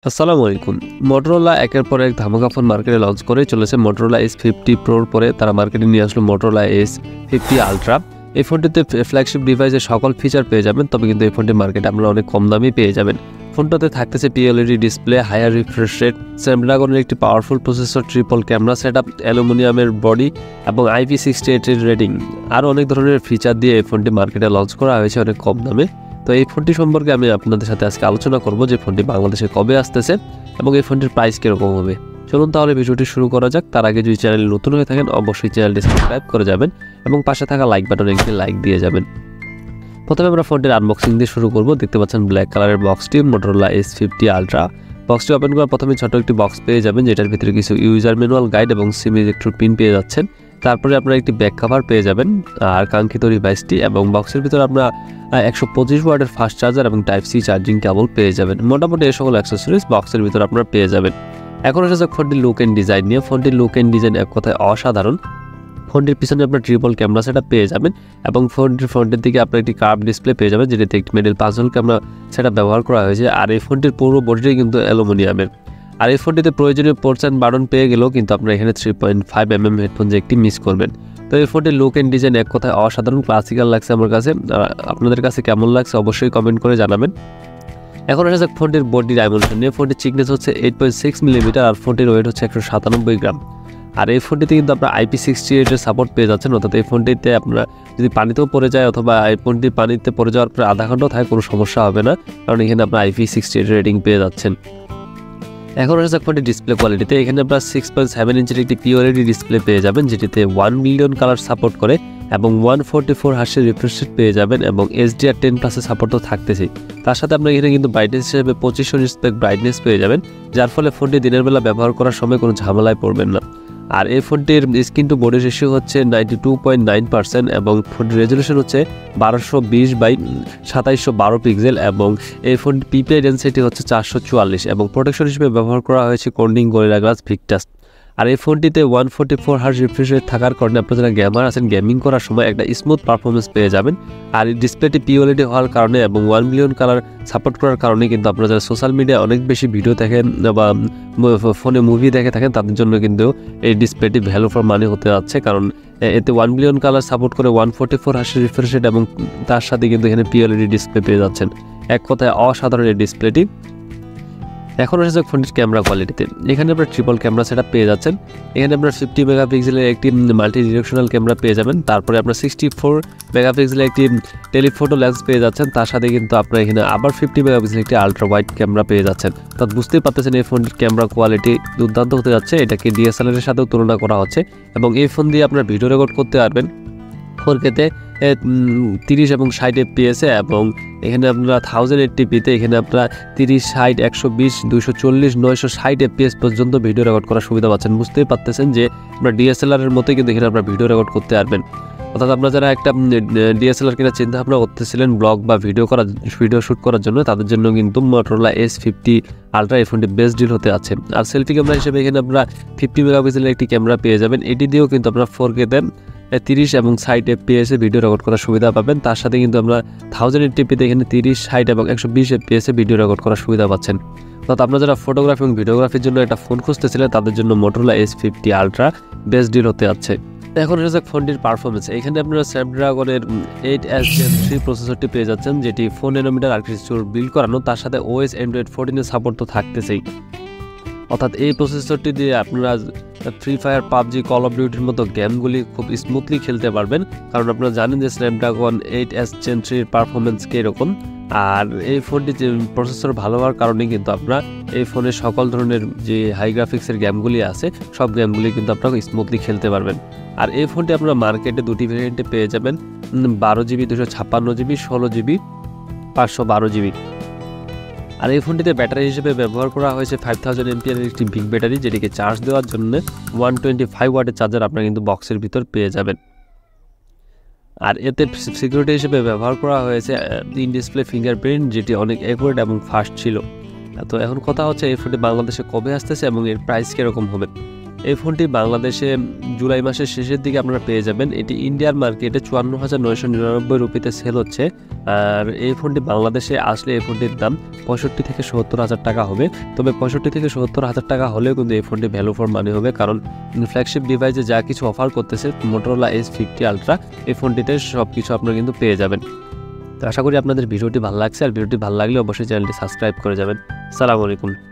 আসসালামু আলাইকুম। Motorola একের পর এক ধামাকা ফোন মার্কেটে লঞ্চ করে চলেছে। Motorola S50 Pro এর পরে তারা মার্কেটে নিয়ে আসলো Motorola S50 Ultra। এই ফোনটিতে ফ্ল্যাগশিপ ডিভাইসের সকল ফিচার পেয়ে যাবেন, তবে কিন্তু এই ফোনটি মার্কেটে আপনারা অনেক কম দামেই পেয়ে যাবেন। ফোনটাতে থাকতেছে PLED display, higher refresh rate, স্ন্যাপড্রাগনের একটি powerful processor, triple camera setup, অ্যালুমিনিয়ামের বডি এবং IP68 এর রেটিং। আরও অনেক ধরনের ফিচার দিয়ে এই ফোনটি মার্কেটে লঞ্চ করা হয়েছে অনেক কম দামে। তো এই ফোনটি সম্পর্কে আমি আপনাদের সাথে আজকে আলোচনা করব যে ফোনটি বাংলাদেশে কবে আসতেছে এবং এই ফোনটির প্রাইস কীরকম হবে। চলুন তাহলে ভিডিওটি শুরু করা যাক। তার আগে যদি চ্যানেলে নতুন হয়ে থাকেন অবশ্যই চ্যানেলটি সাবস্ক্রাইব করে যাবেন এবং পাশে থাকা লাইক বাটনে একটি লাইক দিয়ে যাবেন। প্রথমে আমরা ফোনটির আনবক্সিং দিয়ে শুরু করব। দেখতে পাচ্ছেন ব্ল্যাক কালারের বক্সটি, Motorola S50 Ultra। বক্সটি ওপেন করার প্রথমে ছোট একটি বক্স পেয়ে যাবেন, যেটার ভিতরে কিছু ইউজার ম্যানুয়াল গাইড এবং সিম ইলেকট্রো পিন পেয়ে যাচ্ছেন। তারপরে আপনারা একটি ব্যাক কভার পেয়ে যাবেন আর কাঙ্ক্ষিত ডিভাইসটি, এবং বক্সের ভিতরে আপনারা 125 ওয়াটের ফাস্ট চার্জার এবং টাইপ সি চার্জিং কেবল পেয়ে যাবেন। মোটামুটি এই সকল অ্যাক্সেসরিজ বক্সের ভিতরে আপনারা পেয়ে যাবেন। এখন আসা যাক ফোনটির লুক অ্যান্ড ডিজাইন নিয়ে। ফোনটির লুক অ্যান্ড ডিজাইন এক কথায় অসাধারণ। ফোনটির পিছনে আপনার ট্রিপল ক্যামেরা সেটআপ পেয়ে যাবেন এবং ফোনটির ফ্রন্টের দিকে আপনার একটি কার্ভ ডিসপ্লে পেয়ে যাবেন, যেটাতে একটি মিডল পাজল ক্যামেরা সেটআপ ব্যবহার করা হয়েছে। আর এই ফোনটির পুরো বডিটাই কিন্তু অ্যালুমিনিয়ামের। আর এই ফোনটিতে প্রয়োজনীয় পোর্টস অ্যান্ড বাটন পেয়ে গেলেও কিন্তু আপনারা এখানে 3.5mm হেডফোন জ্যাকটি মিস করবেন। তো এই ফোনটির লুক অ্যান্ড ডিজাইন এক কথায় অসাধারণ, ক্লাসিক্যাল লাগছে আমার কাছে। আপনাদের কাছে কেমন লাগছে অবশ্যই কমেন্ট করে জানাবেন। এখন আসা যাক ফোনটির বডি ডাইমেনশন নিয়ে। ফোনটির চিকনেস হচ্ছে 8.6mm আর ফোনটির ওয়েট হচ্ছে 197 গ্রাম। আর এই ফোনটিতে কিন্তু আপনারা IP68 এর সাপোর্ট পেয়ে যাচ্ছেন, অর্থাৎ এই ফোনটিতে আপনারা যদি পানিতেও পড়ে যায় অথবা এই ফোনটি পানিতে পড়ে যাওয়ার পরে আধা ঘন্টাও থাকে কোনো সমস্যা হবে না, কারণ এখানে আপনারা IP68 রেটিং পেয়ে যাচ্ছেন। এখন আসা যাক ফোনটির ডিসপ্লে কোয়ালিটিতে। এখানে আপনারা 6.7 ইঞ্চের একটি PLED ডিসপ্লে পেয়ে যাবেন, যেটিতে 1 মিলিয়ন কালার সাপোর্ট করে এবং 144 হার্টজের রিফ্রেশ রেট পেয়ে যাবেন এবং HDR10+ সাপোর্ট তো থাকতেছেই। তার সাথে আপনারা এখানে কিন্তু ব্রাইটনেস হিসেবে 2500 নিটস ব্রাইটনেস পেয়ে যাবেন, যার ফলে ফোনটি দিনের বেলা ব্যবহার করার সময় কোনো ঝামেলায় পড়বেন না। আর এই ফোনটির স্ক্রিন টু বডি রেশিও হচ্ছে 92.9% এবং ফোনটির রেজলিউশন হচ্ছে 1220x2712 পিক্সেল এবং এই ফোনটির পিপিআই ডেনসিটি হচ্ছে 444 এবং প্রোটেকশন হিসেবে ব্যবহার করা হয়েছে কর্নিং গরিলা গ্লাস ভিক্টাস। আর এই ফোনটিতে 144 হার্টজ রিফ্রেশ রেট থাকার কারণে আপনারা যারা গেমার আছেন গেমিং করার সময় একটা স্মুথ পারফরমেন্স পেয়ে যাবেন। আর এই ডিসপ্লেটি PLED হওয়ার কারণে এবং 1 মিলিয়ন কালার সাপোর্ট করার কারণে কিন্তু আপনারা যারা সোশ্যাল মিডিয়ায় অনেক বেশি ভিডিও দেখেন বা ফোনে মুভি দেখে থাকেন তাদের জন্য কিন্তু এই ডিসপ্লেটি ভ্যালু ফর মানি হতে যাচ্ছে, কারণ এতে 1 মিলিয়ন কালার সাপোর্ট করে 144 হার্টজ রিফ্রেশ রেট এবং তার সাথে কিন্তু এখানে PLED ডিসপ্লে পেয়ে যাচ্ছেন। এক কথায় অসাধারণ এই ডিসপ্লেটি। এখন আসা যাক ফোনটির ক্যামেরা কোয়ালিটিতে। এখানে আপনার ট্রিপল ক্যামেরা সেটআপ পেয়ে যাচ্ছেন। এখানে আপনার 50 মেগাপিক্সেলের একটি মাল্টি ডিরেকশনাল ক্যামেরা পেয়ে যাবেন। তারপরে আপনার 64 মেগাপিক্সেলের একটি টেলিফোটো লেন্স পেয়ে যাচ্ছেন। তার সাথে কিন্তু আপনার এখানে আবার 50 মেগাপিক্সেলের একটি আলট্রা ওয়াইড ক্যামেরা পেয়ে যাচ্ছেন। তো বুঝতেই পারতেছেন এই ফোনটির ক্যামেরা কোয়ালিটি দুর্দান্ত হতে যাচ্ছে। এটাকে DSLR এর সাথেও তুলনা করা হচ্ছে এবং এই ফোন দিয়ে আপনার ভিডিও রেকর্ড করতে পারবেন 4K-তে 30 এবং 60 FPS এবং এখানে আপনারা 1080p-তে এখানে আপনারা 30, 60, 120, 240, 960 FPS পর্যন্ত ভিডিও রেকর্ড করার সুবিধা পাচ্ছেন। বুঝতেই পারতেছেন যে আপনারা DSLR এর মতোই কিন্তু এখানে আপনারা ভিডিও রেকর্ড করতে পারবেন। অর্থাৎ আপনারা যারা একটা DSLR কেনার চিন্তা ভাবনা করতেছিলেন ব্লগ বা ভিডিও শ্যুট করার জন্য, তাদের জন্য কিন্তু Motorola S50 Ultra এই ফোনটি বেস্ট ডিল হতে আছে। আর সেলফি ক্যামেরা হিসেবে এখানে আপনারা 50 মেগাপিক্সেলের একটি ক্যামেরা পেয়ে যাবেন। এটি দিয়েও কিন্তু আপনারা 4K-তে 30 এবং 60 FPS ভিডিও রেকর্ড করার সুবিধা পাবেন। তার সাথে কিন্তু আমরা 1080p-তে এখানে 30, 60 এবং 120 FPS ভিডিও রেকর্ড করার সুবিধা পাচ্ছেন। অর্থাৎ আপনারা যারা ফটোগ্রাফি এবং ভিডিওগ্রাফির জন্য একটা ফোন খুঁজতেছিলেন তাদের জন্য Motorola S50 Ultra best deal হতে যাচ্ছে। এখন আসা যাক ফোনটির পারফরমেন্স। এখানে আপনারা স্ন্যাপড্রাগনের 8S Gen 3 প্রসেসরটি পেয়ে যাচ্ছেন, যেটি 4 ন্যানোমিটার আর্কিটেকচার বিল্ড করানো। তার সাথে OS Android 14 এর সাপোর্ট তো থাকতেছেই। অর্থাৎ এই প্রসেসরটি দিয়ে আপনারা free fire, PUBG, call of ডিউটির মতো গেমগুলি খুব স্মুথলি খেলতে পারবেন, কারণ আপনারা জানেন যে স্ন্যাপড্রাগন 8S Gen 3 এর পারফরমেন্স কীরকম। আর এই ফোনটি প্রসেসর ভালো হওয়ার কারণে কিন্তু আপনারা এই ফোনে সকল ধরনের যে হাই গ্রাফিক্সের গেমগুলি আছে সব গেমগুলি কিন্তু আপনারা স্মুথলি খেলতে পারবেন। আর এই ফোনটি আপনারা মার্কেটে দুটি ভেরিয়েন্টে পেয়ে যাবেন, 12GB 256GB, 16GB 512GB। আর এই ফোনটিতে ব্যাটারি হিসেবে ব্যবহার করা হয়েছে 5000 mAh এর একটি বিগ ব্যাটারি, যেটিকে চার্জ দেওয়ার জন্য 125 ওয়াটের চার্জার আপনারা কিন্তু বক্সের ভিতর পেয়ে যাবেন। আর এতে সিকিউরিটি হিসেবে ব্যবহার করা হয়েছে ইন ডিসপ্লে ফিঙ্গারপ্রিন্ট, যেটি অনেক অ্যাকুরেট এবং ফাস্ট ছিল। তো এখন কথা হচ্ছে এই ফোনটি বাংলাদেশে কবে আসতেছে এবং এর প্রাইস কীরকম হবে। এই ফোনটি বাংলাদেশে জুলাই মাসের শেষের দিকে আপনারা পেয়ে যাবেন। এটি ইন্ডিয়ার মার্কেটে 54,999 রুপিতে সেল হচ্ছে। আর এই ফোনটি বাংলাদেশে আসলে এই ফোনটির দাম 65 থেকে 70,000 টাকা হবে। তবে 65 থেকে 70,000 টাকা হলেও কিন্তু এই ফোনটি ভ্যালু ফর মানি হবে, কারণ ফ্ল্যাগশিপ ডিভাইসে যা কিছু অফার করতেছে মোটরোলা S50 আলট্রা, এই ফোনটিতে সব কিছু আপনারা কিন্তু পেয়ে যাবেন। তো আশা করি আপনাদের ভিডিওটি ভালো লাগছে, আর ভিডিওটি ভালো লাগলে অবশ্যই চ্যানেলটি সাবস্ক্রাইব করে যাবেন। আসসালামু আলাইকুম।